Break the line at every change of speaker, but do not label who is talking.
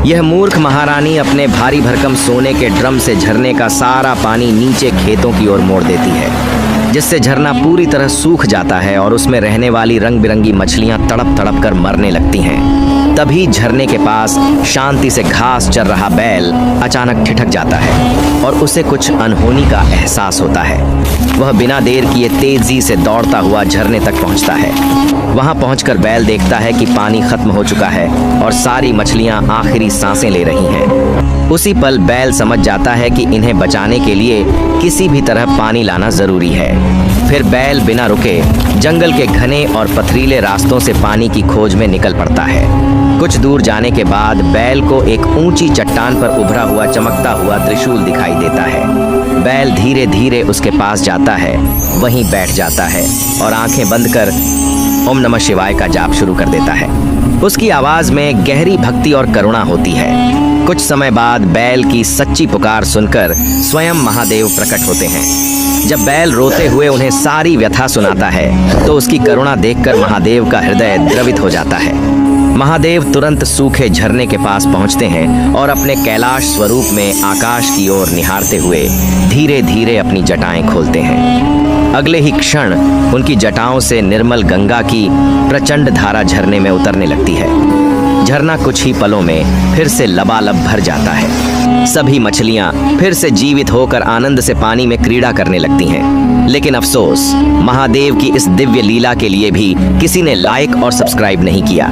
यह मूर्ख महारानी अपने भारी भरकम सोने के ड्रम से झरने का सारा पानी नीचे खेतों की ओर मोड़ देती है, जिससे झरना पूरी तरह सूख जाता है और उसमें रहने वाली रंग बिरंगी मछलियां तड़प तड़प कर मरने लगती हैं। तभी झरने के पास शांति से घास चर रहा बैल अचानक ठिठक जाता है और उसे कुछ अनहोनी का एहसास होता है। वह बिना देर किए तेजी से दौड़ता हुआ झरने तक पहुंचता है। वहां पहुंचकर बैल देखता है कि पानी खत्म हो चुका है और सारी मछलियां आखिरी सांसें ले रही हैं। उसी पल बैल समझ जाता है कि इन्हें बचाने के लिए किसी भी तरह पानी लाना जरूरी है। फिर बैल बिना रुके जंगल के घने और पथरीले रास्तों से पानी की खोज में निकल पड़ता है। कुछ दूर जाने के बाद बैल को एक ऊंची चट्टान पर उभरा हुआ चमकता हुआ त्रिशूल दिखाई देता है। बैल धीरे धीरे उसके पास जाता है, वहीं बैठ जाता है और आंखें बंद कर ओम नमः शिवाय का जाप शुरू कर देता है। उसकी आवाज में गहरी भक्ति और करुणा होती है। कुछ समय बाद बैल की सच्ची पुकार सुनकर स्वयं महादेव प्रकट होते हैं। जब बैल रोते हुए उन्हें सारी व्यथा सुनाता है तो उसकी करुणा देखकर महादेव का हृदय द्रवित हो जाता है। महादेव तुरंत सूखे झरने के पास पहुंचते हैं और अपने कैलाश स्वरूप में आकाश की ओर निहारते हुए धीरे धीरे अपनी जटाएं खोलते हैं। अगले ही क्षण उनकी जटाओं से निर्मल गंगा की प्रचंड धारा झरने में उतरने लगती है। झरना कुछ ही पलों में फिर से लबालब भर जाता है। सभी मछलियां फिर से जीवित होकर आनंद से पानी में क्रीड़ा करने लगती हैं। लेकिन अफसोस, महादेव की इस दिव्य लीला के लिए भी किसी ने लाइक और सब्सक्राइब नहीं किया।